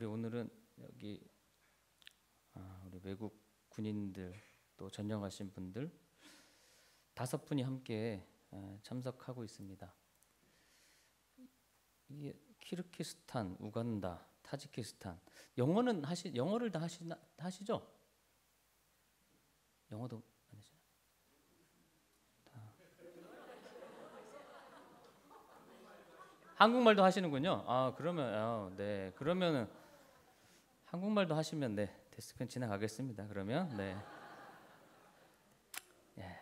우리 오늘은 여기 우리 외국 군인들 또 전역하신 분들 5분이 함께 참석하고 있습니다. 이게 키르기스탄, 우간다, 타지키스탄. 영어를 다 하시죠? 영어도 아니죠? 한국말도 하시는군요. 그러면 네. 그러면은 한국말도 하시면 네. 데스크는 지나가겠습니다. 그러면 네. 예.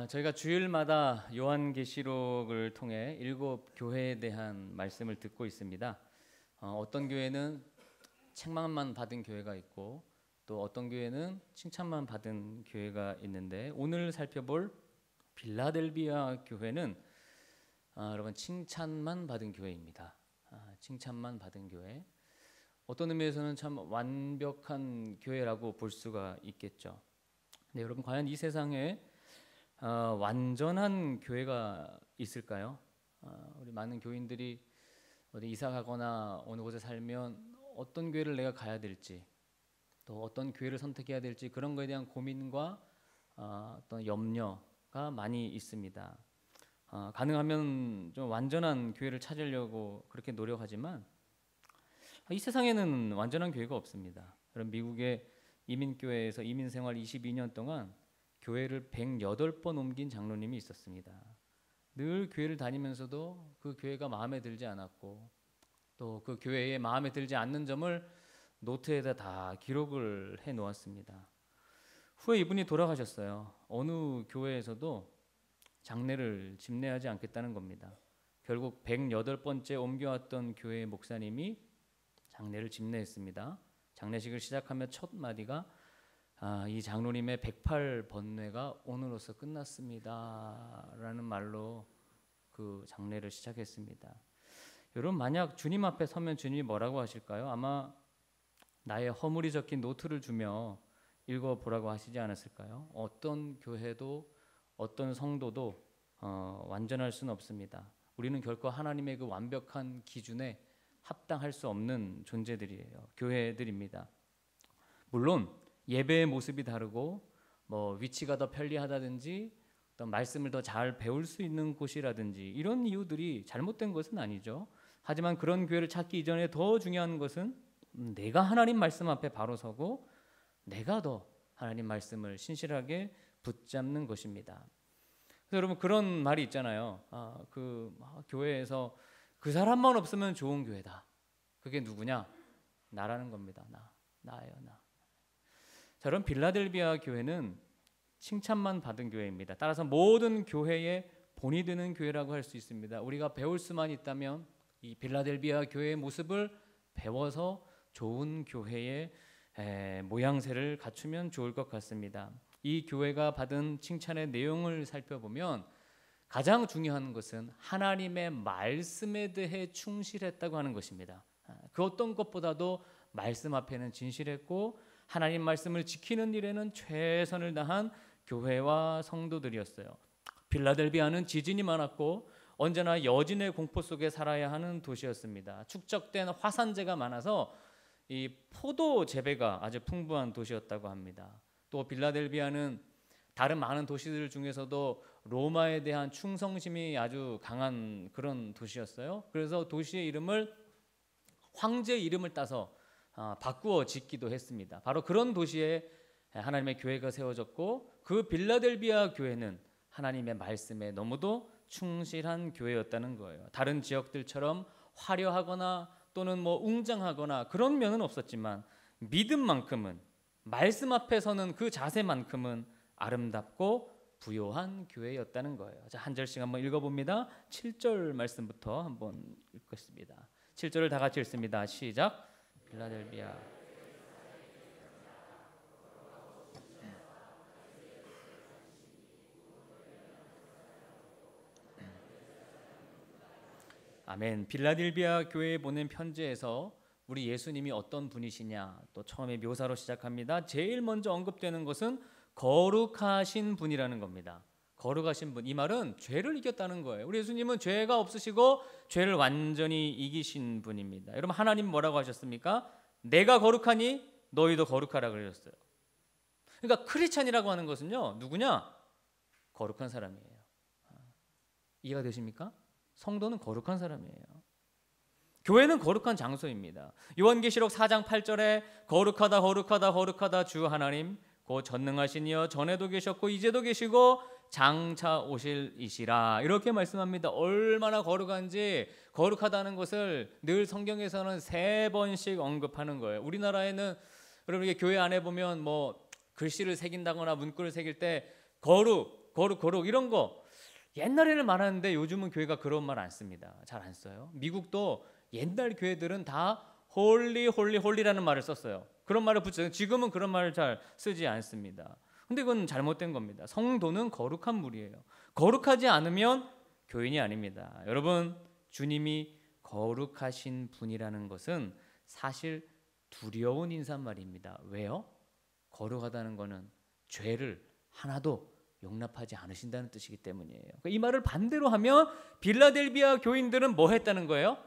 저희가 주일마다 요한계시록을 통해 7 교회에 대한 말씀을 듣고 있습니다. 어떤 교회는 책망만 받은 교회가 있고 또 어떤 교회는 칭찬만 받은 교회가 있는데 오늘 살펴볼 빌라델비아 교회는 여러분 칭찬만 받은 교회입니다. 칭찬만 받은 교회. 어떤 의미에서는 참 완벽한 교회라고 볼 수가 있겠죠. 네, 여러분 과연 이 세상에 완전한 교회가 있을까요? 우리 많은 교인들이 어디 이사 가거나 어느 곳에 살면 어떤 교회를 내가 가야 될지 또 어떤 교회를 선택해야 될지 그런 거에 대한 고민과 어떤 염려가 많이 있습니다. 가능하면 좀 완전한 교회를 찾으려고 그렇게 노력하지만 이 세상에는 완전한 교회가 없습니다. 그럼 미국의 이민교회에서 이민 생활 22년 동안 교회를 108번 옮긴 장로님이 있었습니다. 늘 교회를 다니면서도 그 교회가 마음에 들지 않았고 또 그 교회에 마음에 들지 않는 점을 노트에다 다 기록을 해 놓았습니다. 후에 이분이 돌아가셨어요. 어느 교회에서도 장례를 집례하지 않겠다는 겁니다. 결국 108번째 옮겨왔던 교회의 목사님이 장례를 집례했습니다. 장례식을 시작하며 첫 마디가 이 장로님의 108번뇌가 오늘로서 끝났습니다 라는 말로 그 장례를 시작했습니다. 여러분 만약 주님 앞에 서면 주님이 뭐라고 하실까요? 아마 나의 허물이 적힌 노트를 주며 읽어보라고 하시지 않았을까요? 어떤 교회도 어떤 성도도 완전할 수는 없습니다. 우리는 결코 하나님의 그 완벽한 기준에 합당할 수 없는 존재들이에요. 교회들입니다. 물론 예배의 모습이 다르고 위치가 더 편리하다든지 어떤 말씀을 더 잘 배울 수 있는 곳이라든지 이런 이유들이 잘못된 것은 아니죠. 하지만 그런 교회를 찾기 이전에 더 중요한 것은 내가 하나님 말씀 앞에 바로 서고 내가 더 하나님 말씀을 신실하게 붙잡는 것입니다. 그래서 여러분 그런 말이 있잖아요. 교회에서 그 사람만 없으면 좋은 교회다. 그게 누구냐? 나라는 겁니다. 나예요. 나. 자, 그럼 빌라델비아 교회는 칭찬만 받은 교회입니다. 따라서 모든 교회의 본이 되는 교회라고 할 수 있습니다. 우리가 배울 수만 있다면 이 빌라델비아 교회의 모습을 배워서 좋은 교회의 모양새를 갖추면 좋을 것 같습니다. 이 교회가 받은 칭찬의 내용을 살펴보면 가장 중요한 것은 하나님의 말씀에 대해 충실했다고 하는 것입니다. 그 어떤 것보다도 말씀 앞에는 진실했고 하나님 말씀을 지키는 일에는 최선을 다한 교회와 성도들이었어요. 빌라델비아는 지진이 많았고 언제나 여진의 공포 속에 살아야 하는 도시였습니다. 축적된 화산재가 많아서 이 포도 재배가 아주 풍부한 도시였다고 합니다. 또 빌라델비아는 다른 많은 도시들 중에서도 로마에 대한 충성심이 아주 강한 그런 도시였어요. 그래서 도시의 이름을 황제 이름을 따서 바꾸어 짓기도 했습니다. 바로 그런 도시에 하나님의 교회가 세워졌고 그 빌라델비아 교회는 하나님의 말씀에 너무도 충실한 교회였다는 거예요. 다른 지역들처럼 화려하거나 또는 웅장하거나 그런 면은 없었지만 믿음만큼은 말씀 앞에 서는 그 자세만큼은 아름답고 부요한 교회였다는 거예요. 자, 한 절씩 한번 읽어봅니다. 7절 말씀부터 한번 읽겠습니다. 7절을 다 같이 읽습니다. 시작. 빌라델비아 아멘. 빌라델비아 교회에 보낸 편지에서 우리 예수님이 어떤 분이시냐 또 처음에 묘사로 시작합니다. 제일 먼저 언급되는 것은 거룩하신 분이라는 겁니다. 거룩하신 분. 이 말은 죄를 이겼다는 거예요. 우리 예수님은 죄가 없으시고 죄를 완전히 이기신 분입니다. 여러분, 하나님 뭐라고 하셨습니까? 내가 거룩하니 너희도 거룩하라 그러셨어요. 그러니까 크리스찬이라고 하는 것은요, 누구냐? 거룩한 사람이에요. 이해가 되십니까? 성도는 거룩한 사람이에요. 교회는 거룩한 장소입니다. 요한계시록 4장 8절에 거룩하다 거룩하다 거룩하다 주 하나님 곧 전능하신 이여 전에도 계셨고 이제도 계시고 장차 오실 이시라, 이렇게 말씀합니다. 얼마나 거룩한지, 거룩하다는 것을 늘 성경에서는 3번씩 언급하는 거예요. 우리나라에는 여러분, 이게 교회 안에 보면 뭐 글씨를 새긴다거나 문구를 새길 때 거룩 이런 거 옛날에는 많았는데 요즘은 교회가 그런 말 안 씁니다. 잘 안 써요. 미국도 옛날 교회들은 다 홀리라는 말을 썼어요. 그런 말을 붙여요. 지금은 그런 말을 잘 쓰지 않습니다. 근데 그건 잘못된 겁니다. 성도는 거룩한 물이에요. 거룩하지 않으면 교인이 아닙니다. 여러분, 주님이 거룩하신 분이라는 것은 사실 두려운 인사말입니다. 왜요? 거룩하다는 것은 죄를 하나도 용납하지 않으신다는 뜻이기 때문이에요. 그러니까 이 말을 반대로 하면 빌라델비아 교인들은 뭐 했다는 거예요?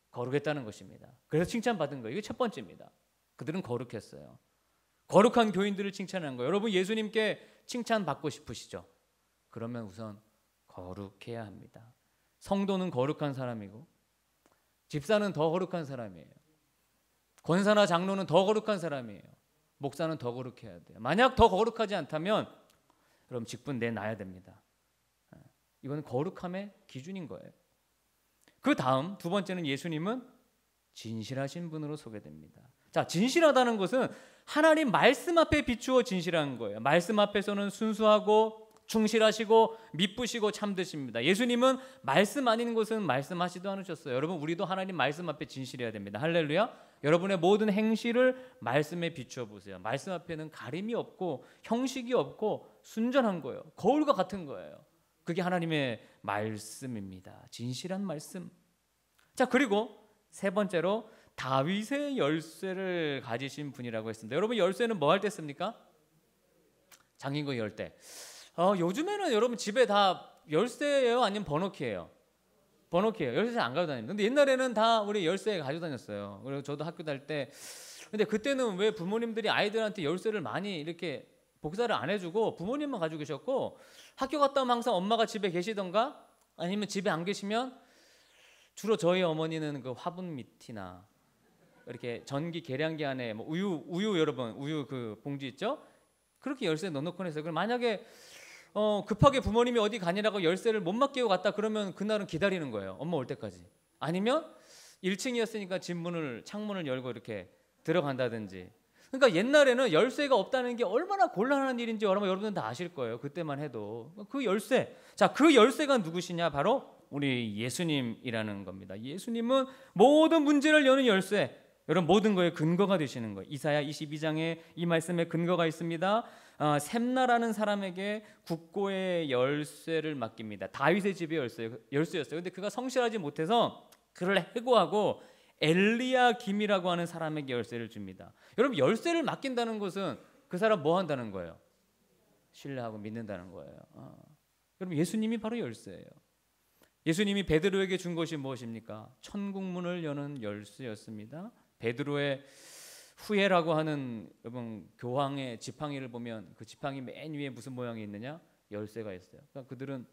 거룩했다는 것입니다. 그래서 칭찬받은 거예요. 이게 첫 번째입니다. 그들은 거룩했어요. 거룩한 교인들을 칭찬하는 거예요. 여러분, 예수님께 칭찬받고 싶으시죠? 그러면 우선 거룩해야 합니다. 성도는 거룩한 사람이고 집사는 더 거룩한 사람이에요. 권사나 장로는 더 거룩한 사람이에요. 목사는 더 거룩해야 돼요. 만약 더 거룩하지 않다면 그럼 직분 내놔야 됩니다. 이건 거룩함의 기준인 거예요. 그 다음 두 번째는 예수님은 진실하신 분으로 소개됩니다. 자, 진실하다는 것은 하나님 말씀 앞에 비추어 진실한 거예요. 말씀 앞에서는 순수하고 충실하시고 미쁘시고 참되십니다. 예수님은 말씀 아닌 것은 말씀하지도 않으셨어요. 여러분, 우리도 하나님 말씀 앞에 진실해야 됩니다. 할렐루야. 여러분의 모든 행실을 말씀에 비추어 보세요. 말씀 앞에는 가림이 없고 형식이 없고 순전한 거예요. 거울과 같은 거예요. 그게 하나님의 말씀입니다. 진실한 말씀. 자, 그리고 세 번째로 다윗의 열쇠를 가지신 분이라고 했습니다. 여러분, 열쇠는 뭐 할 때 씁니까? 잠긴 열 때. 요즘에는 여러분 집에 다 열쇠예요? 아니면 번호키예요? 번호키예요. 열쇠 안 가지고 다닙니다. 근데 옛날에는 다 우리 열쇠 가지고 다녔어요. 그리고 저도 학교 다닐 때. 근데 그때는 왜 부모님들이 아이들한테 열쇠를 많이 이렇게 복사를 안 해주고 부모님만 가지고 계셨고, 학교 갔다 오면 항상 엄마가 집에 계시던가 아니면 집에 안 계시면 주로 저희 어머니는 그 화분 밑이나 이렇게 전기 계량기 안에 뭐 우유 여러분, 우유 그 봉지 있죠? 그렇게 열쇠 넣어놓곤 했어요. 그럼 만약에 급하게 부모님이 어디 가니라고 열쇠를 못 맡기고 갔다 그러면 그날은 기다리는 거예요. 엄마 올 때까지. 아니면 1층이었으니까 창문을 열고 이렇게 들어간다든지. 그러니까 옛날에는 열쇠가 없다는 게 얼마나 곤란한 일인지 여러분은 다 아실 거예요. 그때만 해도. 그 열쇠. 자, 그 열쇠가 누구시냐? 바로 우리 예수님이라는 겁니다. 예수님은 모든 문제를 여는 열쇠. 여러분, 모든 거에 근거가 되시는 거예요. 이사야 22장에 이 말씀에 근거가 있습니다. 셈나라는 사람에게 국고의 열쇠를 맡깁니다. 다윗의 집의 열쇠였어요. 근데 그가 성실하지 못해서 그를 해고하고 엘리야김이라고 하는 사람에게 열쇠를 줍니다. 여러분, 열쇠를 맡긴다는 것은 그 사람 뭐 한다는 거예요? 신뢰하고 믿는다는 거예요. 여러분, 예수님이 바로 열쇠예요. 예수님이 베드로에게 준 것이 무엇입니까? 천국문을 여는 열쇠였습니다. 베드로의 후예라고 하는 여러분 교황의 지팡이를 보면 그 지팡이 맨 위에 무슨 모양이 있느냐? 열쇠가 있어요. 그러니까 그들은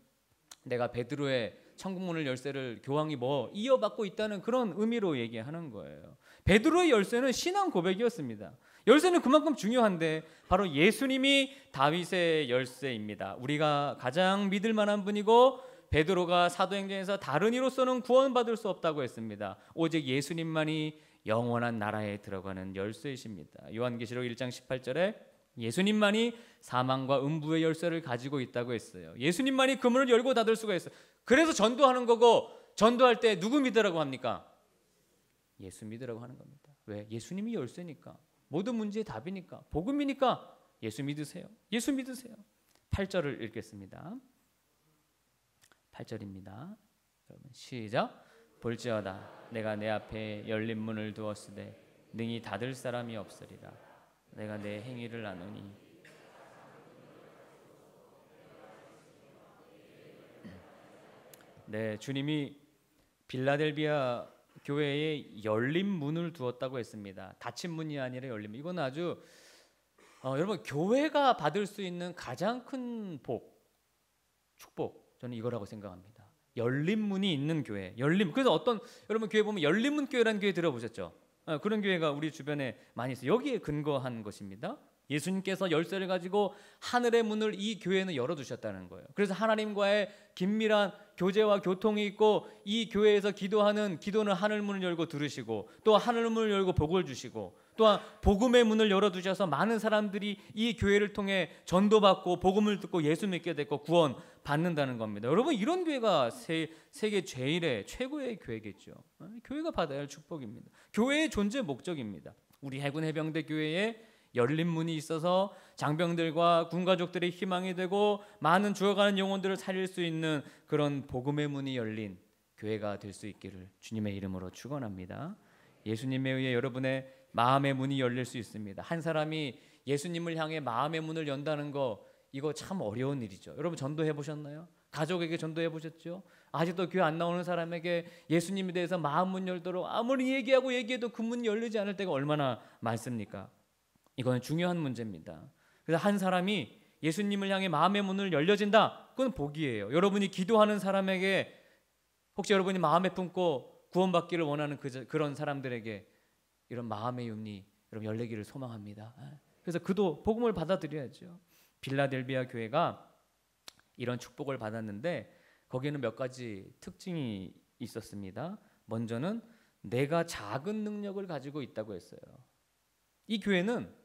내가 베드로의 천국문을 열쇠를 교황이 뭐 이어받고 있다는 그런 의미로 얘기하는 거예요. 베드로의 열쇠는 신앙 고백이었습니다. 열쇠는 그만큼 중요한데 바로 예수님이 다윗의 열쇠입니다. 우리가 가장 믿을 만한 분이고 베드로가 사도행전에서 다른 이로서는 구원받을 수 없다고 했습니다. 오직 예수님만이 영원한 나라에 들어가는 열쇠이십니다. 요한계시록 1장 18절에 예수님만이 사망과 음부의 열쇠를 가지고 있다고 했어요. 예수님만이 그 문을 열고 닫을 수가 있어요. 그래서 전도하는 거고, 전도할 때 누구 믿으라고 합니까? 예수 믿으라고 하는 겁니다. 왜? 예수님이 열쇠니까. 모든 문제의 답이니까. 복음이니까 예수 믿으세요. 예수 믿으세요. 8절을 읽겠습니다. 8절입니다. 여러분 시작. 볼지어다 내가 내 앞에 열린 문을 두었으되 능히 닫을 사람이 없으리라. 내가 내 행위를 아노니 네, 주님이 빌라델비아 교회에 열린 문을 두었다고 했습니다. 닫힌 문이 아니라 열린 문. 이건 아주 여러분 교회가 받을 수 있는 가장 큰 축복, 저는 이거라고 생각합니다. 열린 문이 있는 교회, 그래서 여러분 교회 보면 열린 문 교회라는 교회 들어보셨죠? 그런 교회가 우리 주변에 많이 있어요. 여기에 근거한 것입니다. 예수님께서 열쇠를 가지고 하늘의 문을 이 교회는 열어두셨다는 거예요. 그래서 하나님과의 긴밀한 교제와 교통이 있고, 이 교회에서 기도는 하늘 문을 열고 들으시고, 또 하늘 문을 열고 복을 주시고, 또한 복음의 문을 열어두셔서 많은 사람들이 이 교회를 통해 전도받고 복음을 듣고 예수 믿게 됐고 구원 받는다는 겁니다. 여러분, 이런 교회가 세계 최고의 교회겠죠. 교회가 받아야 할 축복입니다. 교회의 존재 목적입니다. 우리 해군 해병대 교회에 열린 문이 있어서 장병들과 군가족들의 희망이 되고 많은 죽어가는 영혼들을 살릴 수 있는 그런 복음의 문이 열린 교회가 될 수 있기를 주님의 이름으로 축원합니다. 예수님에 의해 여러분의 마음의 문이 열릴 수 있습니다. 한 사람이 예수님을 향해 마음의 문을 연다는 거, 이거 참 어려운 일이죠. 여러분 전도해 보셨나요? 가족에게 전도해 보셨죠? 아직도 교회 안 나오는 사람에게 예수님에 대해서 마음 문 열도록 아무리 얘기해도 그 문이 열리지 않을 때가 얼마나 많습니까? 이거는 중요한 문제입니다. 그래서 한 사람이 예수님을 향해 마음의 문을 열려진다, 그건 복이에요. 여러분이 기도하는 사람에게, 혹시 여러분이 마음에 품고 구원받기를 원하는 그런 사람들에게 이런 마음의 문이 여러분 열리기를 소망합니다. 그래서 그도 복음을 받아들여야죠. 빌라델비아 교회가 이런 축복을 받았는데 거기에는 몇 가지 특징이 있었습니다. 먼저는 내가 작은 능력을 가지고 있다고 했어요. 이 교회는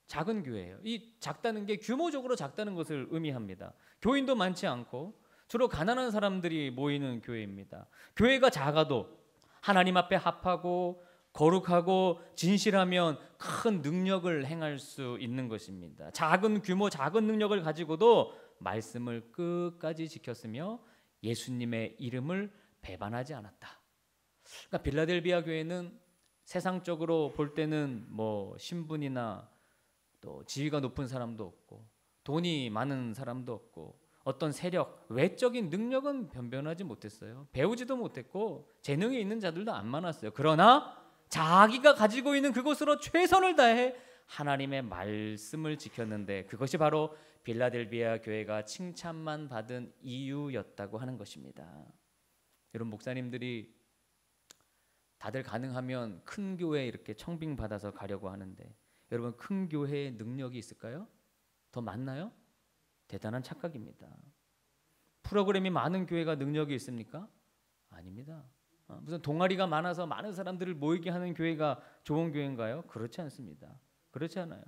작은 교회예요. 이 작다는 게 규모적으로 작다는 것을 의미합니다. 교인도 많지 않고 주로 가난한 사람들이 모이는 교회입니다. 교회가 작아도 하나님 앞에 합하고 거룩하고 진실하면 큰 능력을 행할 수 있는 것입니다. 작은 규모, 작은 능력을 가지고도 말씀을 끝까지 지켰으며 예수님의 이름을 배반하지 않았다. 그러니까 빌라델비아 교회는 세상적으로 볼 때는 뭐 신분이나 또 지위가 높은 사람도 없고 돈이 많은 사람도 없고 어떤 세력, 외적인 능력은 변변하지 못했어요. 배우지도 못했고 재능이 있는 자들도 안 많았어요. 그러나 자기가 가지고 있는 그것으로 최선을 다해 하나님의 말씀을 지켰는데 그것이 바로 빌라델비아 교회가 칭찬만 받은 이유였다고 하는 것입니다. 여러분, 목사님들이 다들 가능하면 큰 교회 이렇게 청빙 받아서 가려고 하는데 여러분, 큰 교회에 능력이 있을까요? 더 많나요? 대단한 착각입니다. 프로그램이 많은 교회가 능력이 있습니까? 아닙니다. 무슨 동아리가 많아서 많은 사람들을 모이게 하는 교회가 좋은 교회인가요? 그렇지 않습니다. 그렇지 않아요.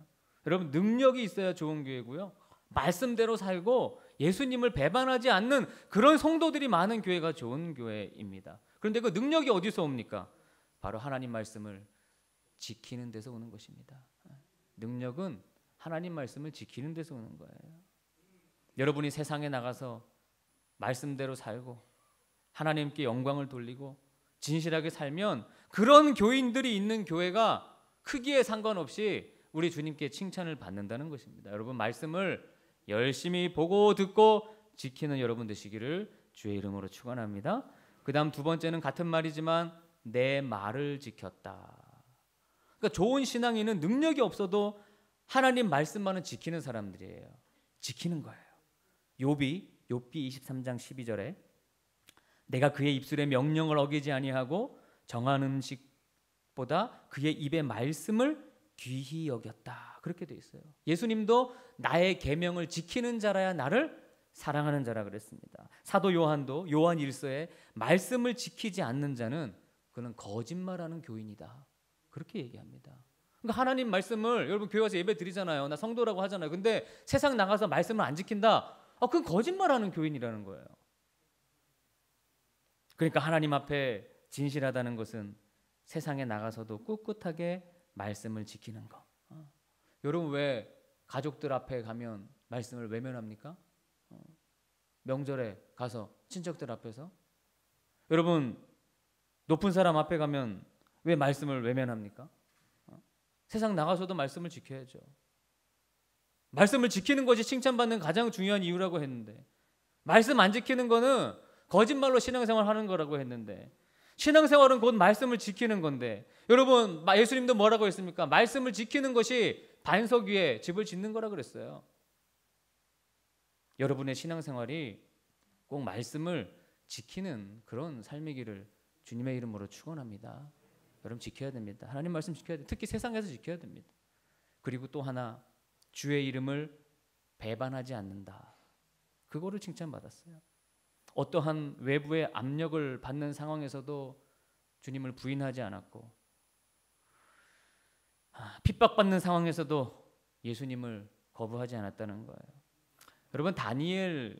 여러분, 능력이 있어야 좋은 교회고요. 말씀대로 살고 예수님을 배반하지 않는 그런 성도들이 많은 교회가 좋은 교회입니다. 그런데 그 능력이 어디서 옵니까? 바로 하나님 말씀을 지키는 데서 오는 것입니다. 능력은 하나님 말씀을 지키는 데서 오는 거예요. 여러분이 세상에 나가서 말씀대로 살고 하나님께 영광을 돌리고 진실하게 살면 그런 교인들이 있는 교회가 크기에 상관없이 우리 주님께 칭찬을 받는다는 것입니다. 여러분, 말씀을 열심히 보고 듣고 지키는 여러분 되시기를 주의 이름으로 축원합니다. 그 다음 두 번째는 같은 말이지만 내 말을 지켰다. 그러니까 좋은 신앙인은 능력이 없어도 하나님 말씀만은 지키는 사람들이에요. 지키는 거예요. 욥기 23장 12절에 내가 그의 입술의 명령을 어기지 아니하고 정한 음식보다 그의 입의 말씀을 귀히 여겼다. 그렇게 돼 있어요. 예수님도 나의 계명을 지키는 자라야 나를 사랑하는 자라 그랬습니다. 사도 요한도 요한 1서에 말씀을 지키지 않는 자는 그는 거짓말하는 교인이다. 그렇게 얘기합니다. 그러니까 하나님 말씀을 여러분 교회 와서 예배 드리잖아요. 나 성도라고 하잖아요. 근데 세상 나가서 말씀을 안 지킨다. 그건 거짓말하는 교인이라는 거예요. 그러니까 하나님 앞에 진실하다는 것은 세상에 나가서도 꿋꿋하게 말씀을 지키는 거. 여러분, 왜 가족들 앞에 가면 말씀을 외면합니까? 명절에 가서 친척들 앞에서. 여러분, 높은 사람 앞에 가면 왜 말씀을 외면합니까? 세상 나가서도 말씀을 지켜야죠. 말씀을 지키는 것이 칭찬받는 가장 중요한 이유라고 했는데 말씀 안 지키는 거는 거짓말로 신앙생활 하는 거라고 했는데, 신앙생활은 곧 말씀을 지키는 건데, 여러분 예수님도 뭐라고 했습니까? 말씀을 지키는 것이 반석 위에 집을 짓는 거라 그랬어요. 여러분의 신앙생활이 꼭 말씀을 지키는 그런 삶이기를 주님의 이름으로 축원합니다. 여러분 지켜야 됩니다. 하나님 말씀 지켜야 돼요. 특히 세상에서 지켜야 됩니다. 그리고 또 하나, 주의 이름을 배반하지 않는다. 그거를 칭찬받았어요. 어떠한 외부의 압력을 받는 상황에서도 주님을 부인하지 않았고, 핍박받는 상황에서도 예수님을 거부하지 않았다는 거예요. 여러분 다니엘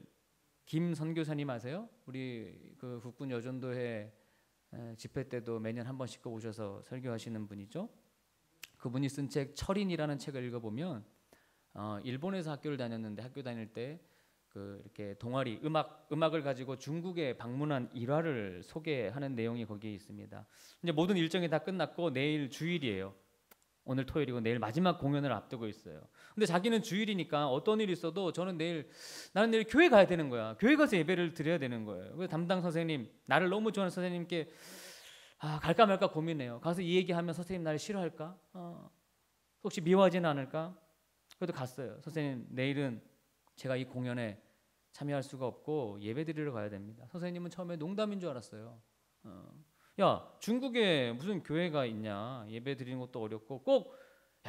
김 선교사님 아세요? 우리 그 국군 여전도회 집회 때도 매년 한 번씩 오셔서 설교하시는 분이죠. 그분이 쓴 책 철인이라는 책을 읽어보면 일본에서 학교를 다녔는데 학교 다닐 때 그 이렇게 동아리 음악을 가지고 중국에 방문한 일화를 소개하는 내용이 거기에 있습니다. 이제 모든 일정이 다 끝났고 내일 주일이에요. 오늘 토요일이고 내일 마지막 공연을 앞두고 있어요. 근데 자기는 주일이니까 어떤 일이 있어도 나는 내일 교회 가야 되는 거야. 교회 가서 예배를 드려야 되는 거예요. 그래서 담당 선생님, 나를 너무 좋아하는 선생님께 갈까 말까 고민해요. 가서 이 얘기하면 선생님 나를 싫어할까? 혹시 미워하지는 않을까? 그래도 갔어요. 선생님, 내일은 제가 이 공연에 참여할 수가 없고 예배 드리러 가야 됩니다. 선생님은 처음에 농담인 줄 알았어요. 야, 중국에 무슨 교회가 있냐? 예배 드리는 것도 어렵고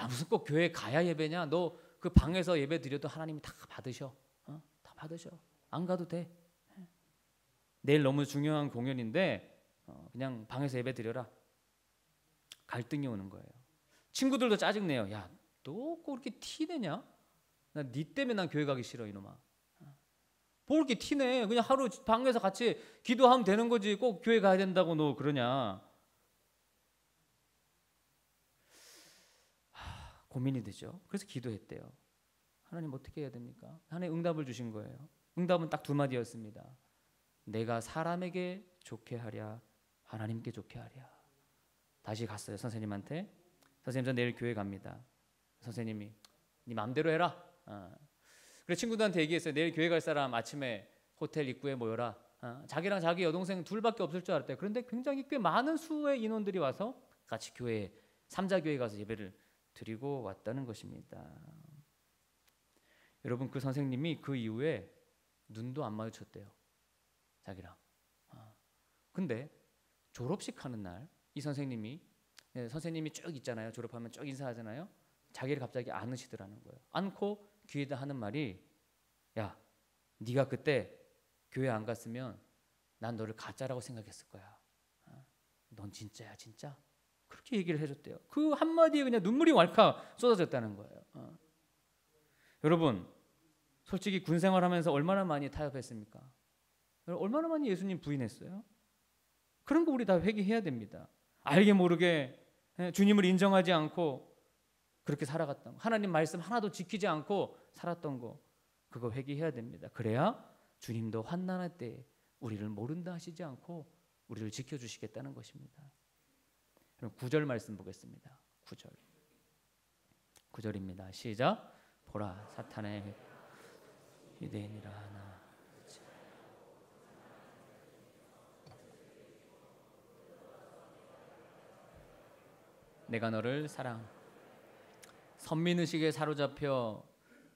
무슨 꼭 교회 가야 예배냐? 너 그 방에서 예배 드려도 하나님이 다 받으셔. 다 받으셔. 안 가도 돼. 내일 너무 중요한 공연인데 그냥 방에서 예배 드려라. 갈등이 오는 거예요. 친구들도 짜증내요. 야, 너 꼭 이렇게 티내냐? 네 때문에 난 교회 가기 싫어 이놈아. 뭐 이렇게 티내? 그냥 하루 방에서 같이 기도하면 되는 거지. 꼭 교회 가야 된다고 너 그러냐? 고민이 되죠. 그래서 기도했대요. 하나님 어떻게 해야 됩니까? 하나님 응답을 주신 거예요. 응답은 딱 두 마디였습니다. 내가 사람에게 좋게 하랴, 하나님께 좋게 하랴. 다시 갔어요. 선생님한테. 선생님, 저 내일 교회 갑니다. 선생님이 네 마음대로 해라. 그래서 친구들한테 얘기했어요. 내일 교회 갈 사람 아침에 호텔 입구에 모여라. 자기랑 자기 여동생 둘밖에 없을 줄 알았대요. 그런데 굉장히 꽤 많은 수의 인원들이 와서 같이 교회에 삼자교회 가서 예배를 드리고 왔다는 것입니다. 여러분, 그 선생님이 그 이후에 눈도 안 마주쳤대요. 자기랑. 근데 졸업식 하는 날 이 선생님이 쭉 있잖아요. 졸업하면 쭉 인사하잖아요. 자기를 갑자기 안으시더라는 거예요. 안고 귀에다 하는 말이, 야, 네가 그때 교회 안 갔으면 난 너를 가짜라고 생각했을 거야. 넌 진짜야, 진짜? 그렇게 얘기를 해줬대요. 그 한마디에 그냥 눈물이 왈칵 쏟아졌다는 거예요. 여러분, 솔직히 군 생활하면서 얼마나 많이 타협했습니까? 얼마나 많이 예수님 부인했어요? 그런 거 우리 다 회개해야 됩니다. 알게 모르게 주님을 인정하지 않고 그렇게 살아갔던 거, 하나님 말씀 하나도 지키지 않고 살았던 거, 그거 회개해야 됩니다. 그래야 주님도 환난할 때 우리를 모른다 하시지 않고 우리를 지켜주시겠다는 것입니다. 그럼 9절 말씀 보겠습니다. 9절입니다. 시작. 보라, 사탄의 유대인이라 하나 내가 너를 사랑. 선민의식에 사로잡혀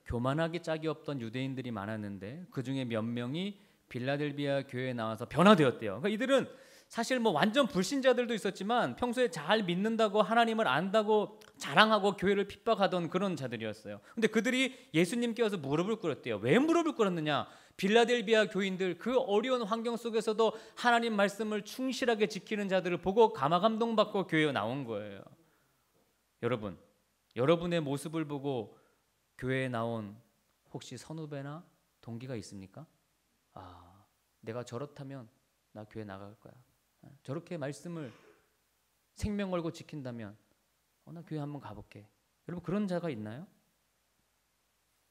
교만하게 짝이 없던 유대인들이 많았는데 그 중에 몇 명이 빌라델비아 교회에 나와서 변화되었대요. 그러니까 이들은 사실 완전 불신자들도 있었지만 평소에 잘 믿는다고, 하나님을 안다고 자랑하고 교회를 핍박하던 그런 자들이었어요. 근데 그들이 예수님께 와서 무릎을 꿇었대요. 왜 무릎을 꿇었느냐? 빌라델비아 교인들, 그 어려운 환경 속에서도 하나님 말씀을 충실하게 지키는 자들을 보고 감화감동받고 교회에 나온 거예요. 여러분, 여러분의 모습을 보고 교회에 나온 혹시 선후배나 동기가 있습니까? 내가 저렇다면 나 교회 나갈 거야. 저렇게 말씀을 생명 걸고 지킨다면 나 교회 한번 가볼게. 여러분, 그런 자가 있나요?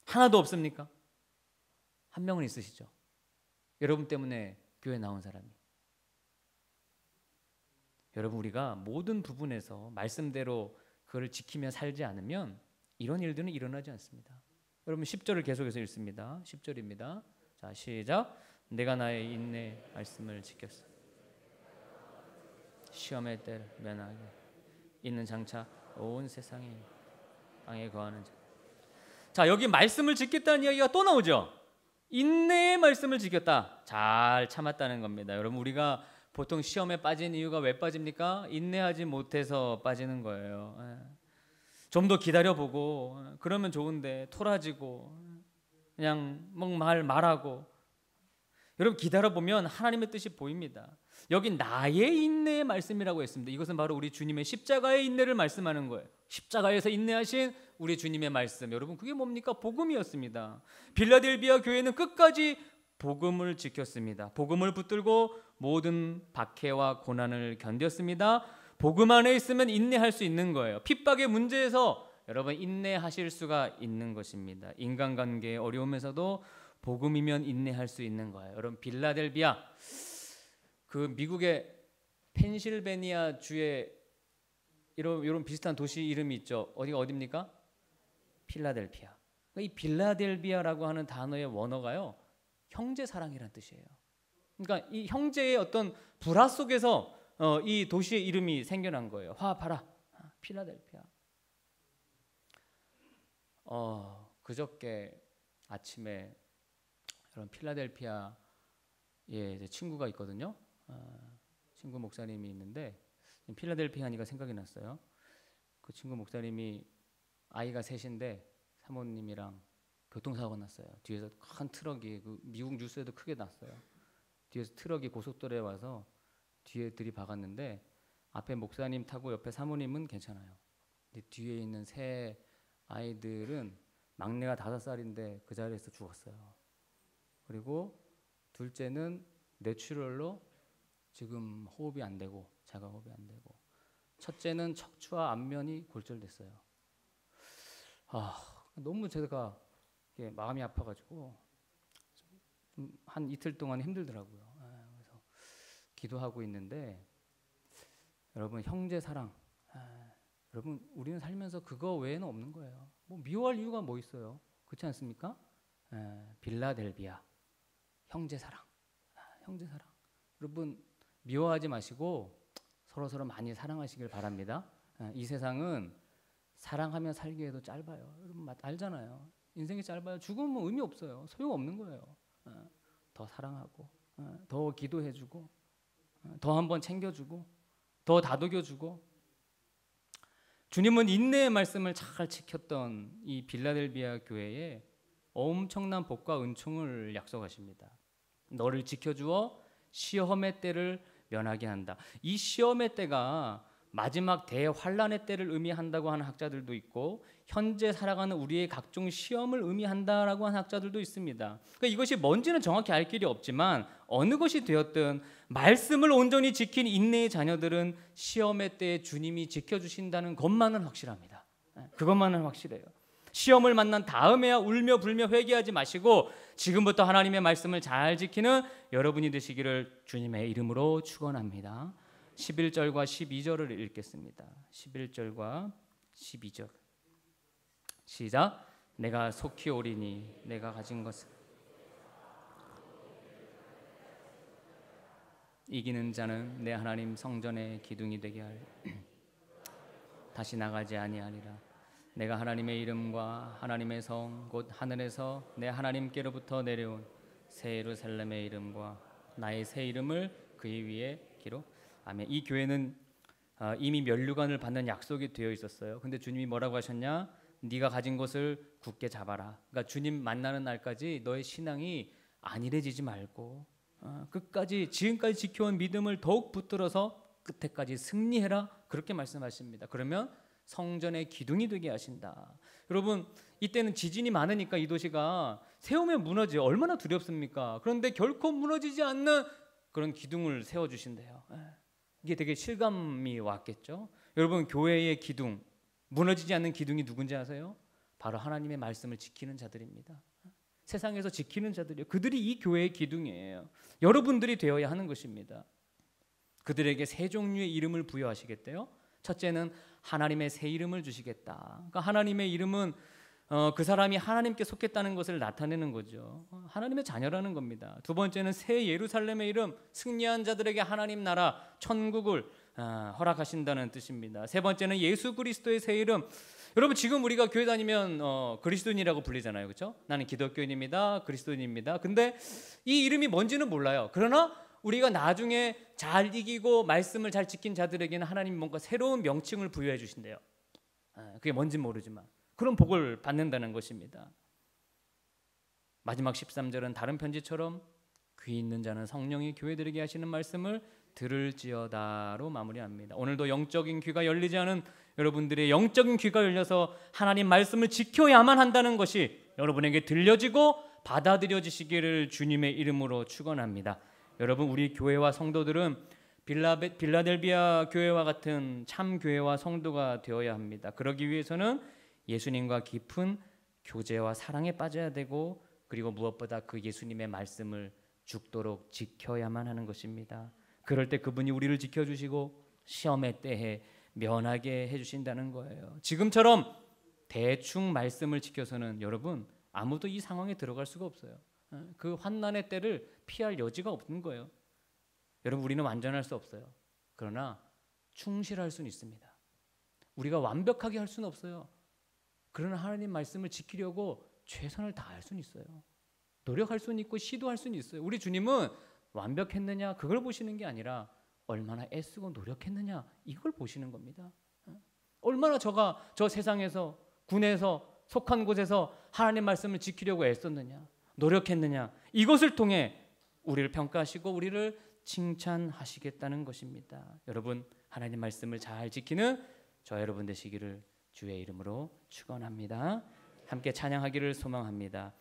하나도 없습니까? 한 명은 있으시죠? 여러분 때문에 교회 나온 사람이. 여러분, 우리가 모든 부분에서 말씀대로 그걸 지키며 살지 않으면 이런 일들은 일어나지 않습니다. 여러분, 10절을 계속해서 읽습니다. 10절입니다. 자, 시작. 내가 나의 인내 말씀을 지켰어. 시험의 때를 면하게 있는 장차 온 세상에 땅에 거하는 자. 자, 여기 말씀을 지켰다는 이야기가 또 나오죠. 인내의 말씀을 지켰다. 잘 참았다는 겁니다. 여러분, 우리가 보통 시험에 빠진 이유가 왜 빠집니까? 인내하지 못해서 빠지는 거예요. 좀 더 기다려보고 그러면 좋은데 토라지고 그냥 말하고. 여러분, 기다려보면 하나님의 뜻이 보입니다. 여기 나의 인내의 말씀이라고 했습니다. 이것은 바로 우리 주님의 십자가의 인내를 말씀하는 거예요. 십자가에서 인내하신 우리 주님의 말씀, 여러분, 그게 뭡니까? 복음이었습니다. 빌라델비아 교회는 끝까지 복음을 지켰습니다. 복음을 붙들고 모든 박해와 고난을 견뎠습니다. 복음 안에 있으면 인내할 수 있는 거예요. 핍박의 문제에서 여러분 인내하실 수가 있는 것입니다. 인간관계의 어려움에서도 복음이면 인내할 수 있는 거예요. 여러분, 빌라델비아, 그 미국의 펜실베니아 주에 이런 비슷한 도시 이름이 있죠. 어디입니까? 필라델피아. 이 빌라델비아라고 하는 단어의 원어가요, 형제 사랑이라는 뜻이에요. 그러니까 이 형제의 어떤 불화 속에서 이 도시의 이름이 생겨난 거예요. 봐라, 필라델피아. 그저께 아침에 여러분, 필라델피아에 이제 친구가 있거든요. 친구 목사님이 있는데 필라델피아니까 생각이 났어요. 그 친구 목사님이 아이가 셋인데 사모님이랑 교통사고가 났어요. 뒤에서 큰 트럭이, 그 미국 뉴스에도 크게 났어요. 뒤에서 트럭이 고속도로에 와서 뒤에 들이박았는데 앞에 목사님 타고 옆에 사모님은 괜찮아요. 근데 뒤에 있는 세 아이들은 막내가 5살인데 그 자리에서 죽었어요. 그리고 둘째는 뇌출혈로 지금 호흡이 안 되고, 자가 호흡이 안 되고, 첫째는 척추와 안면이 골절됐어요. 너무 제가 마음이 아파가지고 한 이틀 동안 힘들더라고요. 그래서 기도하고 있는데, 여러분, 형제 사랑, 여러분, 우리는 살면서 그거 외에는 없는 거예요. 뭐 미워할 이유가 뭐 있어요? 그렇지 않습니까? 빌라델비아, 형제 사랑, 형제 사랑. 여러분, 미워하지 마시고 서로 많이 사랑하시길 바랍니다. 이 세상은 사랑하며 살기에도 짧아요. 여러분 알잖아요. 인생이 짧아요. 죽으면 의미 없어요. 소용없는 거예요. 더 사랑하고, 더 기도해주고, 더 한번 챙겨주고, 더 다독여주고. 주님은 인내의 말씀을 잘 지켰던 이 빌라델비아 교회에 엄청난 복과 은총을 약속하십니다. 너를 지켜주어 시험의 때를 면하게 한다. 이 시험의 때가 마지막 대환란의 때를 의미한다고 하는 학자들도 있고, 현재 살아가는 우리의 각종 시험을 의미한다라고 하는 학자들도 있습니다. 그러니까 이것이 뭔지는 정확히 알 길이 없지만 어느 것이 되었든 말씀을 온전히 지킨 인내의 자녀들은 시험의 때에 주님이 지켜주신다는 것만은 확실합니다. 그것만은 확실해요. 시험을 만난 다음에야 울며 불며 회개하지 마시고 지금부터 하나님의 말씀을 잘 지키는 여러분이 되시기를 주님의 이름으로 축원합니다. 11절과 12절을 읽겠습니다. 11절과 12절 시작. 내가 속히 오리니 내가 가진 것은 이기는 자는 내 하나님 성전의 기둥이 되게 하리. 다시 나가지 아니하리라. 내가 하나님의 이름과 하나님의 성 곧 하늘에서 내 하나님께로부터 내려온 새 예루살렘의 이름과 나의 새 이름을 그의 위에 기록. 아멘. 이 교회는 이미 면류관을 받는 약속이 되어 있었어요. 근데 주님이 뭐라고 하셨냐? 네가 가진 것을 굳게 잡아라. 그러니까 주님 만나는 날까지 너의 신앙이 안일해지지 말고 끝까지 지금까지 지켜온 믿음을 더욱 붙들어서 끝에까지 승리해라. 그렇게 말씀하십니다. 그러면 성전의 기둥이 되게 하신다. 여러분, 이때는 지진이 많으니까 이 도시가 세우면 무너져요. 얼마나 두렵습니까? 그런데 결코 무너지지 않는 그런 기둥을 세워주신대요. 이게 되게 실감이 왔겠죠. 여러분, 교회의 기둥, 무너지지 않는 기둥이 누군지 아세요? 바로 하나님의 말씀을 지키는 자들입니다. 세상에서 지키는 자들이요. 그들이 이 교회의 기둥이에요. 여러분들이 되어야 하는 것입니다. 그들에게 세 종류의 이름을 부여하시겠대요. 첫째는 하나님의 새 이름을 주시겠다. 그러니까 하나님의 이름은 그 사람이 하나님께 속했다는 것을 나타내는 거죠. 하나님의 자녀라는 겁니다. 두 번째는 새 예루살렘의 이름, 승리한 자들에게 하나님 나라 천국을 허락하신다는 뜻입니다. 세 번째는 예수 그리스도의 새 이름. 여러분 지금 우리가 교회 다니면 그리스도인이라고 불리잖아요, 그렇죠? 나는 기독교인입니다, 그리스도인입니다. 근데 이 이름이 뭔지는 몰라요. 그러나 우리가 나중에 잘 이기고 말씀을 잘 지킨 자들에게는 하나님이 뭔가 새로운 명칭을 부여해 주신대요. 그게 뭔지는 모르지만 그런 복을 받는다는 것입니다. 마지막 13절은 다른 편지처럼 귀 있는 자는 성령이 교회들에게 하시는 말씀을 들을지어다로 마무리합니다. 오늘도 영적인 귀가 열리지 않은 여러분들의 영적인 귀가 열려서 하나님 말씀을 지켜야만 한다는 것이 여러분에게 들려지고 받아들여지시기를 주님의 이름으로 축원합니다. 여러분 우리 교회와 성도들은 빌라델비아 교회와 같은 참 교회와 성도가 되어야 합니다. 그러기 위해서는 예수님과 깊은 교제와 사랑에 빠져야 되고 그리고 무엇보다 그 예수님의 말씀을 죽도록 지켜야만 하는 것입니다. 그럴 때 그분이 우리를 지켜주시고 시험의 때에 면하게 해주신다는 거예요. 지금처럼 대충 말씀을 지켜서는 여러분 아무도 이 상황에 들어갈 수가 없어요. 그 환난의 때를 피할 여지가 없는 거예요. 여러분 우리는 완전할 수 없어요. 그러나 충실할 수는 있습니다. 우리가 완벽하게 할 수는 없어요. 그러나 하나님 말씀을 지키려고 최선을 다할 수는 있어요. 노력할 수는 있고 시도할 수는 있어요. 우리 주님은 완벽했느냐 그걸 보시는 게 아니라 얼마나 애쓰고 노력했느냐 이걸 보시는 겁니다. 얼마나 저 세상에서 군에서 속한 곳에서 하나님 말씀을 지키려고 애썼느냐 노력했느냐 이것을 통해 우리를 평가하시고 우리를 칭찬하시겠다는 것입니다. 여러분 하나님 말씀을 잘 지키는 저 여러분 되시기를 주의 이름으로 축원합니다. 함께 찬양하기를 소망합니다.